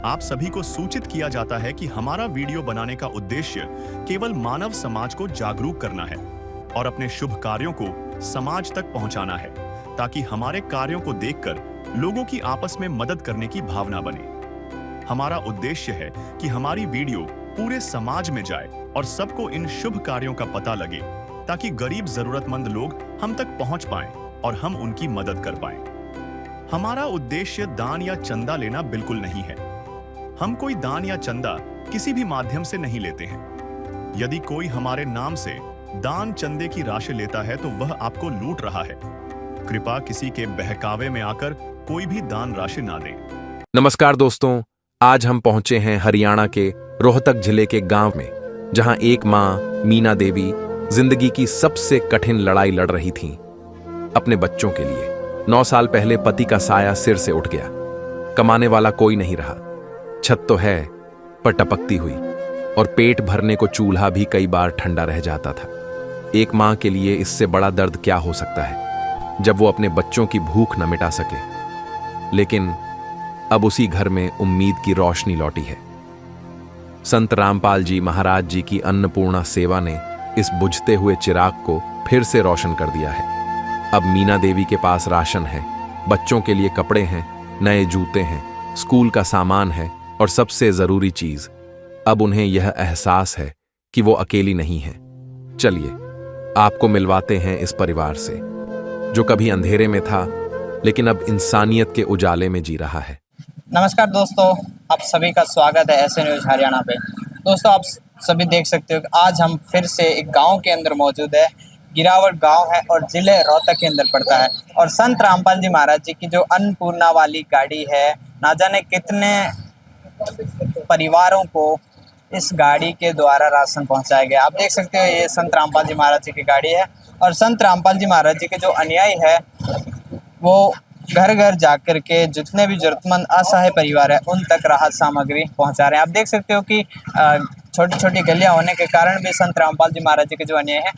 आप सभी को सूचित किया जाता है कि हमारा वीडियो बनाने का उद्देश्य केवल मानव समाज को जागरूक करना है और अपने शुभ कार्यों को समाज तक पहुंचाना है, ताकि हमारे कार्यों को देखकर लोगों की आपस में मदद करने की भावना बने। हमारा उद्देश्य है कि हमारी वीडियो पूरे समाज में जाए और सबको इन शुभ कार्यों का पता लगे, ताकि गरीब जरूरतमंद लोग हम तक पहुंच पाएं और हम उनकी मदद कर पाएं। हमारा उद्देश्य दान या चंदा लेना बिल्कुल नहीं है। हम कोई दान या चंदा किसी भी माध्यम से नहीं लेते हैं। यदि कोई हमारे नाम से दान चंदे की राशि लेता है तो वह आपको लूट रहा है। कृपया किसी के बहकावे में आकर कोई भी दान राशि ना दें। नमस्कार दोस्तों, आज हम पहुंचे हैं हरियाणा के रोहतक जिले के गांव में, जहां एक मां मीना देवी जिंदगी की सबसे कठिन लड़ाई लड़ रही थीं अपने बच्चों के लिए। 9 साल पहले पति का साया सिर से उठ गया। कमाने वाला कोई नहीं रहा। छत तो है पर टपकती हुई, और पेट भरने को चूल्हा भी कई बार ठंडा रह जाता था। एक मां के लिए इससे बड़ा दर्द क्या हो सकता है, जब वो अपने बच्चों की भूख न मिटा सके। लेकिन अब उसी घर में उम्मीद की रोशनी लौटी है। संत रामपाल जी महाराज जी की अन्नपूर्णा सेवा ने इस बुझते हुए चिराग को फिर से रोशन कर दिया है। अब मीना देवी के पास राशन है, बच्चों के लिए कपड़े हैं, नए जूते हैं, स्कूल का सामान है, और सबसे जरूरी चीज, अब उन्हें यह एहसास है कि वो अकेली नहीं है। चलिए आपको मिलवाते हैं इस परिवार से, जो कभी अंधेरे में था लेकिन अब इंसानियत के उजाले में जी रहा है। नमस्कार दोस्तों, आप सभी का स्वागत है ऐसे न्यूज हरियाणा पे। दोस्तों, आप सभी देख सकते हो कि आज हम फिर से एक गांव के अंदर मौजूद है। गिरावट गांव है और जिले रोहतक के अंदर पड़ता है। और संत रामपाल जी महाराज जी की जो अन्नपूर्णा वाली गाड़ी है, ना जाने कितने परिवारों को इस गाड़ी के द्वारा राशन पहुंचाया गया। आप देख सकते हो ये संत रामपाल जी महाराज जी की गाड़ी है। और संत रामपाल जी महाराज जी के जो अनुयायी है वो घर घर जाकर के जितने भी जरूरतमंद असहाय परिवार है उन तक राहत सामग्री पहुंचा रहे हैं। आप देख सकते हो कि छोटी छोटी गलियां होने के कारण भी संत रामपाल जी महाराज जी के जो अनुयायी हैं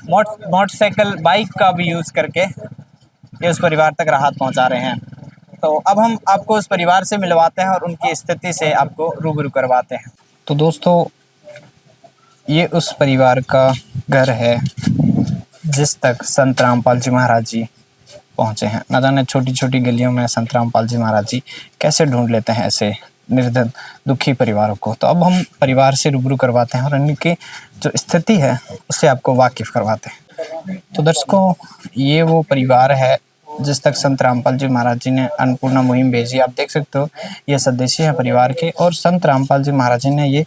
मोटरसाइकिल बाइक का भी यूज करके ये उस परिवार तक राहत पहुंचा रहे हैं। तो अब हम आपको उस परिवार से मिलवाते हैं और उनकी स्थिति से आपको रूबरू करवाते हैं। तो दोस्तों, ये उस परिवार का घर है जिस तक संत रामपाल जी महाराज जी पहुंचे हैं। न जाने छोटी छोटी गलियों में संत रामपाल जी महाराज जी कैसे ढूंढ लेते हैं ऐसे निर्धन दुखी परिवारों को। तो अब हम परिवार से रूबरू करवाते हैं और इनकी जो स्थिति है उससे आपको वाकिफ करवाते हैं। तो दर्शकों, ये वो परिवार है जिस तक संत रामपाल जी महाराज जी ने अन्नपूर्णा मुहिम भेजी। आप देख सकते हो ये सदस्य हैं परिवार के, और संत रामपाल जी महाराज जी ने ये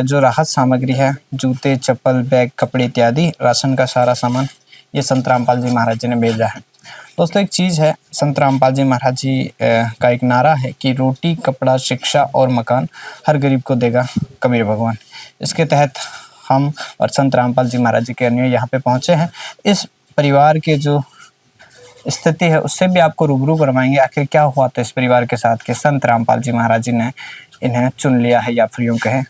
जो राहत सामग्री है, जूते, चप्पल, बैग, कपड़े इत्यादि राशन का सारा सामान ये संत रामपाल जी महाराज जी ने भेजा है। दोस्तों, एक चीज़ है, संत रामपाल जी महाराज जी का एक नारा है कि रोटी, कपड़ा, शिक्षा और मकान हर गरीब को देगा कबीर भगवान। इसके तहत हम और संत रामपाल जी महाराज जी के अनुयायी यहाँ पे पहुँचे हैं। इस परिवार के जो स्थिति है उससे भी आपको रूबरू करवाएंगे, आखिर क्या हुआ था इस परिवार के साथ कि संत रामपाल जी महाराज जी ने इन्हें चुन लिया है, या फिर यूँ कहें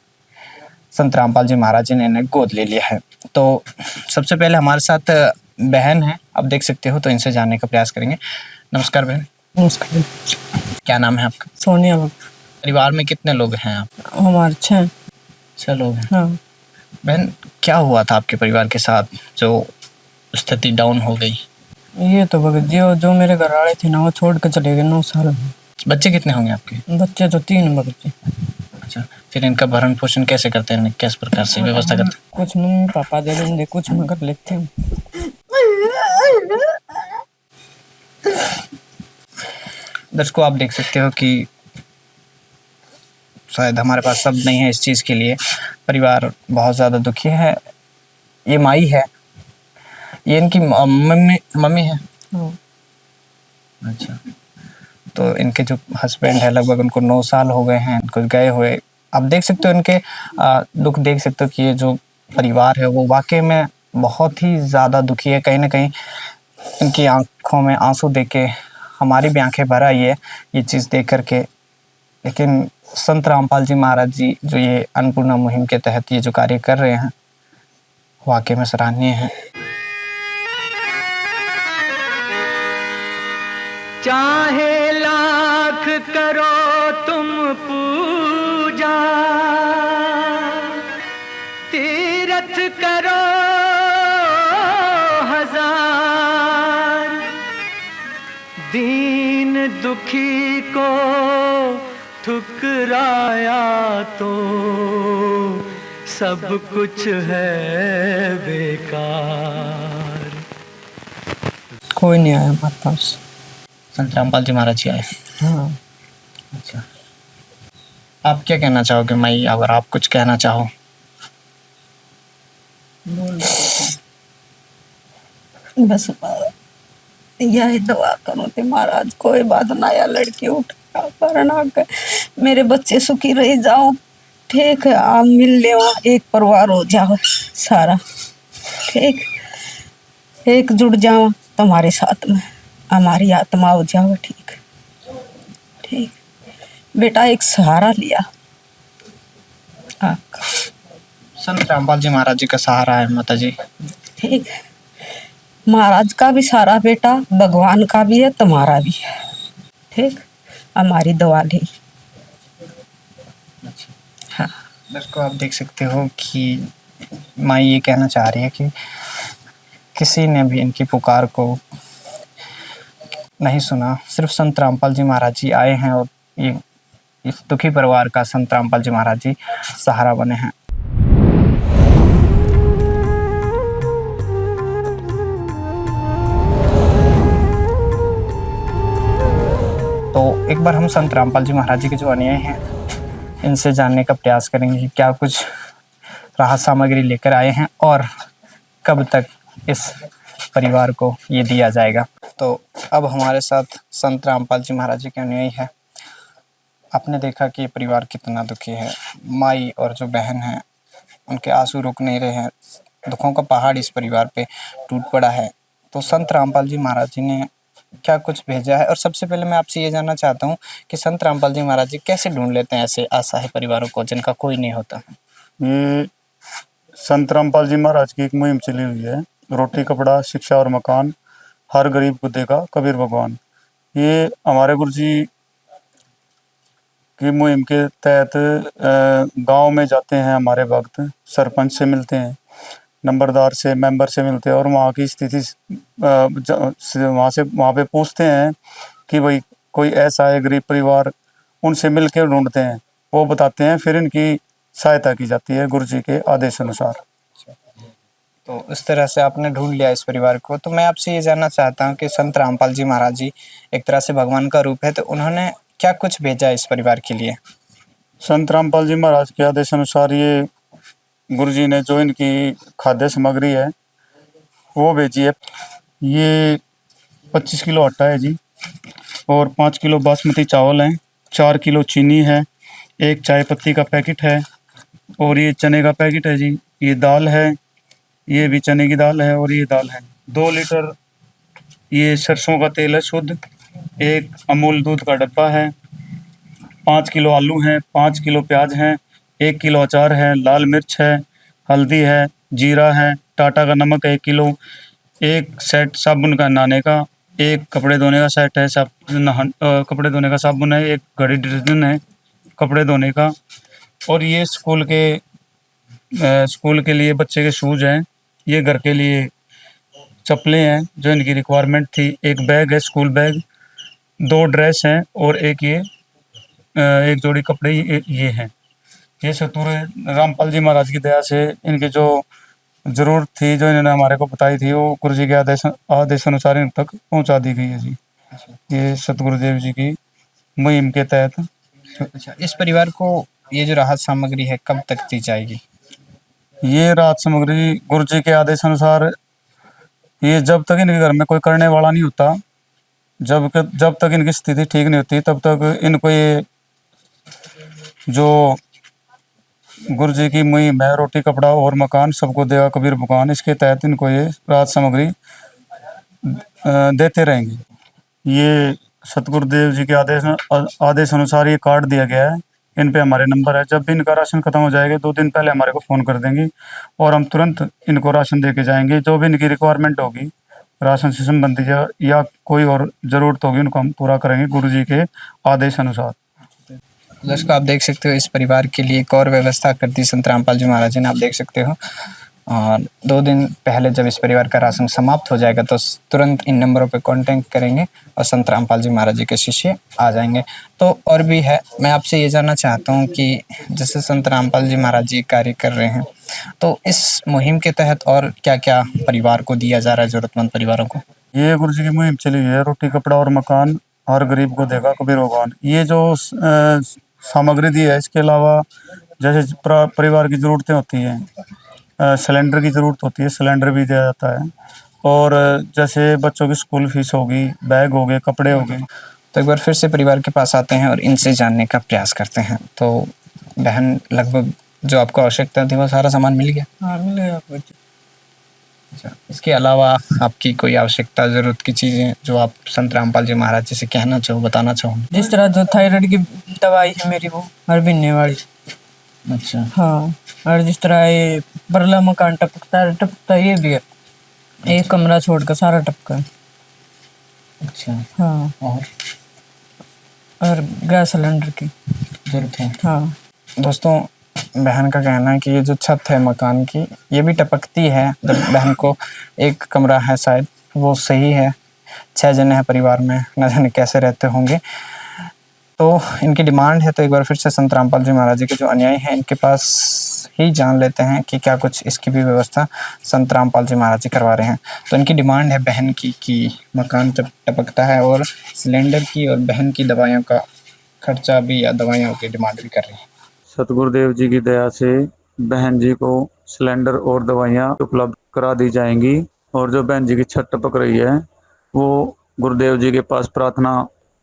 संत रामपाल जी महाराज जी ने इन्हें गोद ले लिया है। तो सबसे पहले हमारे साथ बहन है, आप देख सकते हो, तो इनसे जानने का प्रयास करेंगे। नमस्कार बहन। नमस्कार। क्या नाम है आपका? सोनिया भक्त। परिवार में कितने लोग हैं आप? हमारे 6 लोग हैं। हाँ। बहन, क्या हुआ था आपके परिवार के साथ जो स्थिति डाउन हो गई? ये तो भगत जी जो मेरे घर वाले थे ना, वो छोड़ के चले गए 9 साल में। बच्चे कितने होंगे आपके? बच्चे तो 3 भगत जी। अच्छा, फिर इनका भरण पोषण कैसे करते हैं, किस प्रकार से व्यवस्था करते हैं? कुछ मम्मी पापा दे देंगे, कुछ मैं कर लेते हूँ। दर्शकों, आप देख सकते हो कि शायद हमारे पास शब्द नहीं है इस चीज़ के लिए। परिवार बहुत ज़्यादा दुखी है। ये माई है, ये इनकी मम्मी है। अच्छा, तो इनके जो हस्बैंड है लगभग उनको 9 साल हो गए हैं इनको गए हुए। आप देख सकते हो इनके दुख देख सकते हो कि ये जो परिवार है वो वाकई में बहुत ही ज़्यादा दुखी है। कहीं ना कहीं इनकी आंखों में आंसू देख के हमारी भी आंखें भर आई है ये चीज़ देख करके। लेकिन संत रामपाल जी महाराज जी जो ये अन्नपूर्णा मुहिम के तहत ये जो कार्य कर रहे हैं वाकई में सराहनीय है। चाहे लाख करो तुम पूजा, दुखी को ठुकराया तो सब कुछ है बेकार। कोई नहीं आया हमारे पास। संत रामपाल जी महाराज जी आए। हाँ, अच्छा, आप क्या कहना चाहोगे माई, अगर आप कुछ कहना चाहो? बस यही दुआ करो थे महाराज, कोई बात ना या लड़की उठ पर ना कर, मेरे बच्चे सुखी रह जाओ। ठीक है, आप मिल ले, एक परिवार हो जाओ सारा, ठीक, एक जुड़ जाओ तुम्हारे साथ में, हमारी आत्मा हो जाओ। ठीक ठीक बेटा, एक सहारा लिया आपका। संत रामपाल जी महाराज जी का सहारा है माता जी। ठीक है, महाराज का भी सहारा बेटा, भगवान का भी है, तुम्हारा भी है। ठीक, हमारी दुआ ली। हाँ, दोस्तों आप देख सकते हो कि माई ये कहना चाह रही है कि किसी ने भी इनकी पुकार को नहीं सुना, सिर्फ संत रामपाल जी महाराज जी आए हैं और ये इस दुखी परिवार का संत रामपाल जी महाराज जी सहारा बने हैं। तो एक बार हम संत रामपाल जी महाराज जी के जो अनुयायी हैं इनसे जानने का प्रयास करेंगे कि क्या कुछ राहत सामग्री लेकर आए हैं और कब तक इस परिवार को ये दिया जाएगा। तो अब हमारे साथ संत रामपाल जी महाराज जी के अनुयायी है। आपने देखा कि ये परिवार कितना दुखी है। माई और जो बहन है उनके आंसू रुक नहीं रहे हैं, दुखों का पहाड़ इस परिवार पे टूट पड़ा है। तो संत रामपाल जी महाराज जी ने क्या कुछ भेजा है, और सबसे पहले मैं आपसे ये जानना चाहता हूँ कि संत रामपाल जी महाराज जी कैसे ढूंढ लेते हैं ऐसे असहाय परिवारों को जिनका कोई नहीं होता? ये संत रामपाल जी महाराज की एक मुहिम चली हुई है, रोटी कपड़ा शिक्षा और मकान, हर गरीब को देगा कबीर भगवान। ये हमारे गुरु जी की मुहिम के तहत गांव में जाते हैं हमारे भक्त, सरपंच से मिलते हैं, नंबरदार से, मेंबर से मिलते हैं और वहाँ की स्थिति वहाँ पे पूछते हैं कि भाई कोई ऐसा है गरीब परिवार, उनसे मिल के ढूंढते हैं, वो बताते हैं, फिर इनकी सहायता की जाती है गुरु जी के आदेश अनुसार। तो इस तरह से आपने ढूंढ लिया इस परिवार को। तो मैं आपसे ये जानना चाहता हूँ कि संत रामपाल जी महाराज जी एक तरह से भगवान का रूप है, तो उन्होंने क्या कुछ भेजा इस परिवार के लिए? संत रामपाल जी महाराज के आदेश अनुसार ये गुरु जी ने जो इनकी खाद्य सामग्री है वो भेजी है। ये 25 किलो आटा है जी, और 5 किलो बासमती चावल हैं, 4 किलो चीनी है, एक चाय पत्ती का पैकेट है, और ये चने का पैकेट है जी, ये दाल है, ये भी चने की दाल है, और ये दाल है, 2 लीटर ये सरसों का तेल है शुद्ध, एक अमूल दूध का डब्बा है, 5 किलो आलू हैं, 5 किलो प्याज हैं, 1 किलो अचार है, लाल मिर्च है, हल्दी है, जीरा है, टाटा का नमक है 1 किलो, एक सेट साबुन का नहाने का, एक कपड़े धोने का सेट है, कपड़े धोने का साबुन है, एक घड़ी डिटर्जेंट है कपड़े धोने का, और ये स्कूल के लिए बच्चे के शूज़ हैं, ये घर के लिए चप्पलें हैं जो इनकी रिक्वायरमेंट थी, एक बैग है स्कूल बैग, 2 ड्रेस हैं, और एक जोड़ी कपड़े ये हैं। ये सतगुरु रामपाल जी महाराज की दया से इनकी जो ज़रूरत थी, जो इन्होंने हमारे को बताई थी, वो गुरु जी के आदेश अनुसार इन तक पहुंचा दी गई है जी। ये सतगुरुदेव जी की मुहिम के तहत। अच्छा, इस परिवार को ये जो राहत सामग्री है कब तक दी जाएगी? ये राहत सामग्री गुरु जी के आदेश अनुसार, ये जब तक इनके घर में कोई करने वाला नहीं होता, जब तक इनकी स्थिति ठीक नहीं होती, तब तक इनको ये जो गुरु जी की मुहिम है, रोटी कपड़ा और मकान सबको देगा कबीर भगवान, इसके तहत इनको ये राहत सामग्री देते रहेंगे। ये सतगुरुदेव जी के आदेश अनुसार ये कार्ड दिया गया है, इन पे हमारे नंबर है, जब भी इनका राशन खत्म हो जाएगा 2 दिन पहले हमारे को फ़ोन कर देंगे और हम तुरंत इनको राशन दे के जाएंगे। जो भी इनकी रिक्वायरमेंट होगी राशन से संबंधित या कोई और ज़रूरत होगी, उनको हम पूरा करेंगे गुरु जी के आदेश अनुसार। दर्शकों आप देख सकते हो इस परिवार के लिए एक और व्यवस्था कर दी संत रामपाल जी महाराज जी ने। आप देख सकते हो और 2 दिन पहले जब इस परिवार का राशन समाप्त हो जाएगा तो तुरंत इन नंबरों पे कांटेक्ट करेंगे और संत रामपाल जी महाराज जी के शिष्य आ जाएंगे। तो और भी है, मैं आपसे ये जानना चाहता हूँ कि जैसे संत रामपाल जी महाराज जी कार्य कर रहे हैं, तो इस मुहिम के तहत और क्या-क्या परिवार को दिया जा रहा है, ज़रूरतमंद परिवारों को? ये गुरु जी की मुहिम चली हुई है, रोटी कपड़ा और मकान हर गरीब को देगा कबीर भगवान। ये जो सामग्री दी है, इसके अलावा जैसे परिवार की ज़रूरतें होती हैं, सिलेंडर की ज़रूरत होती है, सिलेंडर भी दिया जाता है। और जैसे बच्चों की स्कूल फीस होगी, बैग हो गए, कपड़े हो गए। तो एक बार फिर से परिवार के पास आते हैं और इनसे जानने का प्रयास करते हैं। तो बहन, लगभग जो आपको आवश्यकता थी वो सारा सामान मिल गया? हाँ, मिल गया कुछ। अच्छा, इसके अलावा आपकी कोई आवश्यकता, ज़रूरत की चीज़ें जो आप संत रामपाल जी महाराज जी से कहना चाहो, बताना चाहो? जिस तरह जो थायराइड की दवाई है मेरी, वो हर महीने वाली। अच्छा। हाँ, और जिस तरह ये परला मकान टपकता ये भी है, एक कमरा छोड़कर सारा टपका है। अच्छा। हाँ, और गैस सिलेंडर की ज़रूरत है। हाँ। दोस्तों, बहन का कहना है कि ये जो छत है मकान की, ये भी टपकती है। जब बहन को एक कमरा है शायद, वो सही है। 6 जने हैं परिवार में, न जाने कैसे रहते होंगे। तो इनकी डिमांड है, तो एक बार फिर से संत रामपाल जी महाराज जी के जो अनुयायी हैं, इनके पास ही जान लेते हैं कि क्या कुछ इसकी भी व्यवस्था संत रामपाल जी महाराज जी करवा रहे हैं। तो इनकी डिमांड है बहन की कि मकान जब टपकता है, और सिलेंडर की, और बहन की दवाइयों का खर्चा भी, या दवाइयों की डिमांड भी कर रही है। सतगुरुदेव जी की दया से बहन जी को सिलेंडर और दवाइयाँ उपलब्ध करा दी जाएंगी। और जो बहन जी की छत टपक रही है, वो गुरुदेव जी के पास प्रार्थना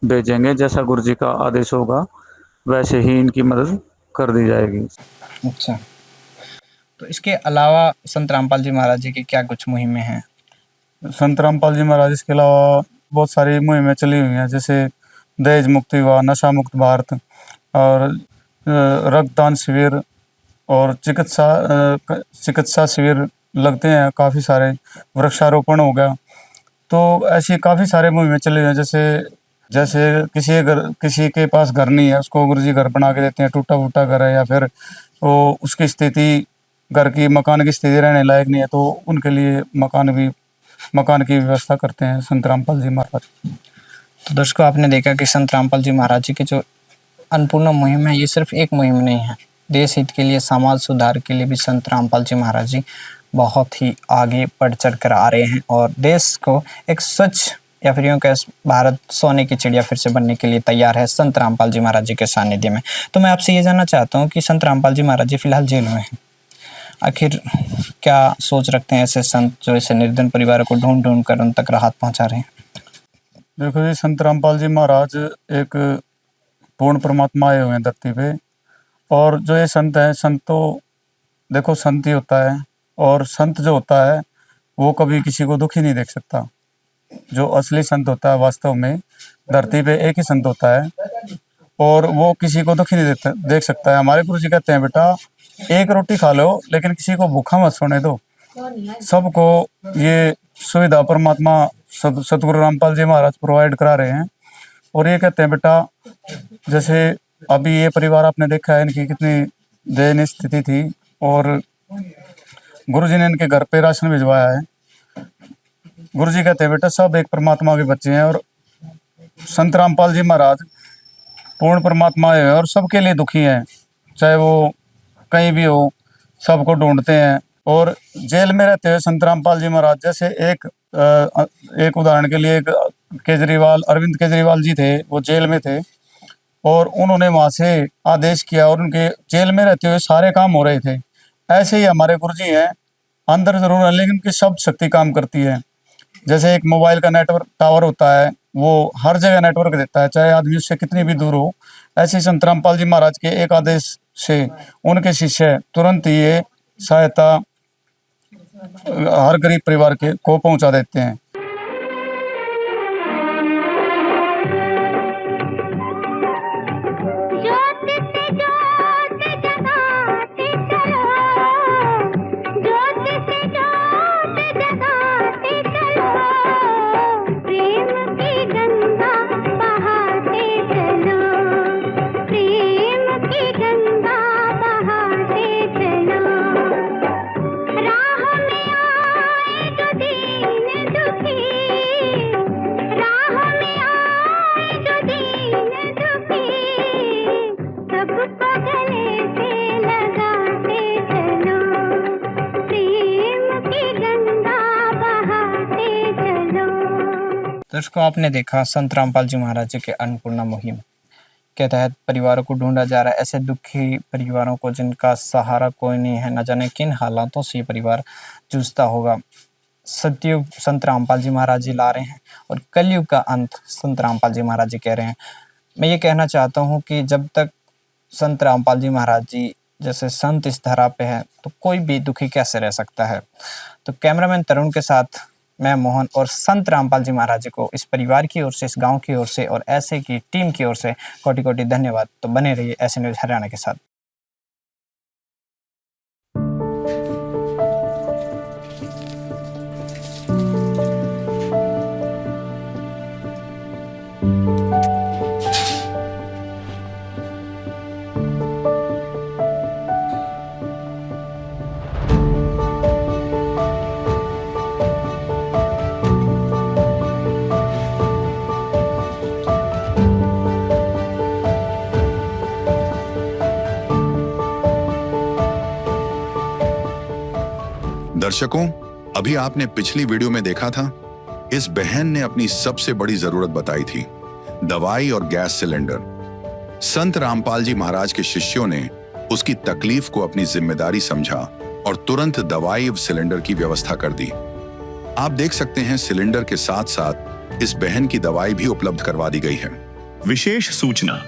भेजेंगे। जैसा गुरु जी का आदेश होगा, वैसे ही इनकी मदद कर दी जाएगी। अच्छा, तो इसके अलावा संत रामपाल जी महाराज जी की क्या कुछ मुहिमें हैं? संत रामपाल जी महाराज इसके अलावा बहुत सारी मुहिमें चली हुई हैं, जैसे दहेज मुक्त विवाह, नशा मुक्त भारत, और रक्तदान शिविर, और चिकित्सा शिविर लगते हैं काफ़ी सारे, वृक्षारोपण हो गया। तो ऐसी काफ़ी सारे मुहिमें चली हुई हैं। जैसे किसी के पास घर नहीं है, उसको गुरुजी घर बना के देते हैं। टूटा फूटा घर है, या फिर वो उसकी स्थिति, घर की मकान की स्थिति रहने लायक नहीं है, तो उनके लिए मकान की व्यवस्था करते हैं संत रामपाल जी महाराज। तो दर्शकों, आपने देखा कि संत रामपाल जी महाराज जी की जो अन्नपूर्णा मुहिम है, ये सिर्फ एक मुहिम नहीं है। देश हित के लिए, समाज सुधार के लिए भी संत रामपाल जी महाराज जी बहुत ही आगे बढ़ चढ़ कर आ रहे हैं, और देश को एक स्वच्छ, या फिर यूँ कह, भारत सोने की चिड़िया फिर से बनने के लिए तैयार है संत रामपाल जी महाराज जी के सानिध्य में। तो मैं आपसे ये जानना चाहता हूँ कि संत रामपाल जी महाराज जी फिलहाल जेल में हैं। आखिर क्या सोच रखते हैं ऐसे संत जो ऐसे निर्धन परिवारों को ढूंढ ढूंढ कर उन तक राहत पहुंचा रहे हैं? देखो जी, संत रामपाल जी महाराज एक पूर्ण परमात्मा आए हुए हैं धरती पे। और जो ये संत हैं, संत तो देखो संत ही होता है, और संत जो होता है वो कभी किसी को दुखी नहीं देख सकता। जो असली संत होता है, वास्तव में धरती पे एक ही संत होता है, और वो किसी को दुखी नहीं देख सकता है। हमारे गुरु जी कहते हैं, बेटा एक रोटी खा लो, लेकिन किसी को भूखा मत सोने दो। सबको ये सुविधा परमात्मा सतगुरु रामपाल जी महाराज प्रोवाइड करा रहे हैं। और ये कहते हैं, बेटा जैसे अभी ये परिवार आपने देखा है, इनकी कितनी दयनीय स्थिति थी, और गुरुजी ने इनके घर पे राशन भिजवाया है। गुरुजी कहते हैं, बेटा सब एक परमात्मा के बच्चे हैं, और संत रामपाल जी महाराज पूर्ण परमात्मा है, और सबके लिए दुखी हैं, चाहे वो कहीं भी हो, सबको ढूंढते हैं। और जेल में रहते हुए संत रामपाल जी महाराज, जैसे एक उदाहरण के लिए, एक अरविंद केजरीवाल जी थे, वो जेल में थे, और उन्होंने वहाँ से आदेश किया, और उनके जेल में रहते हुए सारे काम हो रहे थे। ऐसे ही हमारे गुरुजी हैं, अंदर जरूर है, लेकिन उनकी शब्द शक्ति काम करती है। जैसे एक मोबाइल का नेटवर्क टावर होता है, वो हर जगह नेटवर्क देता है, चाहे आदमी उससे कितनी भी दूर हो। ऐसे ही संत रामपाल जी महाराज के एक आदेश से उनके शिष्य तुरंत ही ये सहायता हर गरीब परिवार को पहुंचा देते हैं। राह दर्शकों, आपने देखा संत रामपाल जी महाराज जी के अन्नपूर्णा मुहिम के तहत परिवारों को ढूंढा जा रहा है, ऐसे दुखी परिवारों को जिनका सहारा कोई नहीं है, न जाने किन हालातों से ये परिवार जूझता होगा। सतयुग संत रामपाल जी महाराज जी ला रहे हैं और कलयुग का अंत संत रामपाल जी महाराज जी कह रहे हैं। मैं ये कहना चाहता हूँ कि जब तक संत रामपाल जी महाराज जी जैसे संत इस धरा पे है तो कोई भी दुखी कैसे रह सकता है। तो कैमरामैन तरुण के साथ मैं मोहन और संत रामपाल जी महाराज जी को इस परिवार की ओर से, इस गांव की ओर से और ऐसे की टीम की ओर से कोटि कोटि धन्यवाद। तो बने रहिए ऐसे न्यूज़ हरियाणा के साथ। दर्शकों, अभी आपने पिछली वीडियो में देखा था, इस बहन ने अपनी सबसे बड़ी जरूरत बताई थी, दवाई और गैस सिलेंडर। संत रामपाल जी महाराज के शिष्यों ने उसकी तकलीफ को अपनी जिम्मेदारी समझा और तुरंत दवाई सिलेंडर की व्यवस्था कर दी। आप देख सकते हैं सिलेंडर के साथ साथ इस बहन की दवाई भी उपलब्ध करवा दी गई है। विशेष सूचना,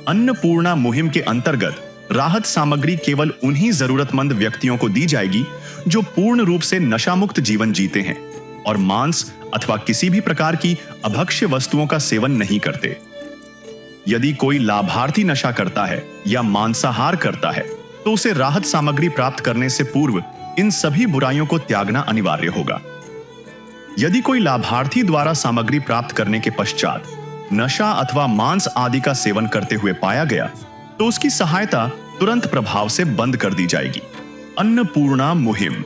अन्नपूर्णा मुहिम के अंतर्गत राहत सामग्री केवल उन्हीं जरूरतमंद व्यक्तियों को दी जाएगी जो पूर्ण रूप से नशा मुक्त जीवन जीते हैं और मांस अथवा किसी भी प्रकार की अभक्ष्य वस्तुओं का सेवन नहीं करते। यदि कोई लाभार्थी नशा करता है या मांसाहार करता है तो उसे राहत सामग्री प्राप्त करने से पूर्व इन सभी बुराइयों को त्यागना अनिवार्य होगा। यदि कोई लाभार्थी द्वारा सामग्री प्राप्त करने के पश्चात नशा अथवा मांस आदि का सेवन करते हुए पाया गया तो उसकी सहायता तुरंत प्रभाव से बंद कर दी जाएगी। अन्नपूर्णा मुहिम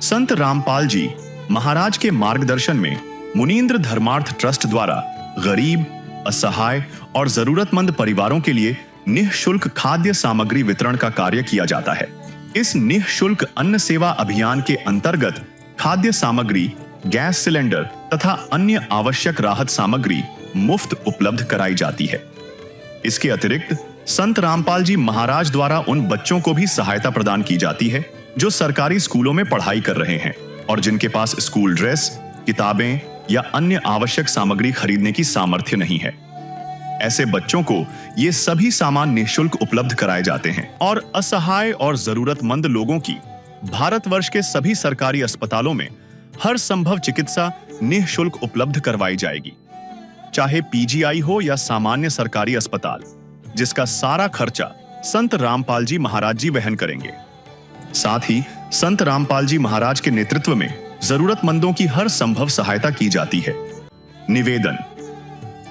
संत रामपाल जी महाराज के मार्गदर्शन में मुनींद्र धर्मार्थ ट्रस्ट द्वारा गरीब, असहाय और जरूरतमंद परिवारों के लिए निःशुल्क खाद्य सामग्री वितरण का कार्य किया जाता है। इस निःशुल्क अन्न सेवा अभियान के अंतर्गत खाद्य सामग्री, गैस सिलेंडर तथा अन्य आवश्यक राहत सामग्री मुफ्त उपलब्ध कराई जाती है। इसके अतिरिक्त संत रामपाल जी महाराज द्वारा उन बच्चों को भी सहायता प्रदान की जाती है जो सरकारी स्कूलों में पढ़ाई कर रहे हैं और जिनके पास स्कूल ड्रेस, किताबें या अन्य आवश्यक सामग्री खरीदने की सामर्थ्य नहीं है। ऐसे बच्चों को ये सभी सामान निःशुल्क उपलब्ध कराए जाते हैं और असहाय और जरूरतमंद लोगों की भारतवर्ष के सभी सरकारी अस्पतालों में हर संभव चिकित्सा निःशुल्क उपलब्ध करवाई जाएगी, चाहे पीजीआई हो या सामान्य सरकारी अस्पताल, जिसका सारा खर्चा संत रामपाल जी महाराज जी वहन करेंगे। साथ ही संत रामपाल जी महाराज के नेतृत्व में जरूरतमंदों की हर संभव सहायता की जाती है। निवेदन,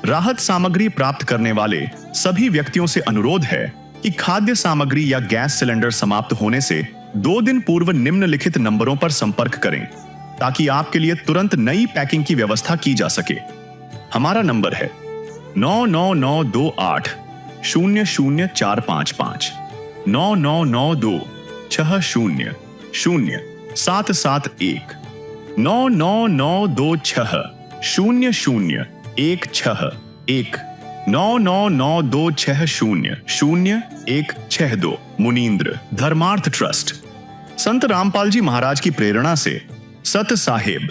राहत सामग्री प्राप्त करने वाले सभी व्यक्तियों से अनुरोध है कि खाद्य सामग्री या गैस सिलेंडर समाप्त होने से 2 दिन पूर्व निम्नलिखित नंबरों पर संपर्क करें ताकि आपके लिए तुरंत नई पैकिंग की व्यवस्था की जा सके। हमारा नंबर है 99928 00455 9992 60 0771 99926 0016 99926 मुनींद्र धर्मार्थ ट्रस्ट। संत रामपाल जी महाराज की प्रेरणा से सत साहेब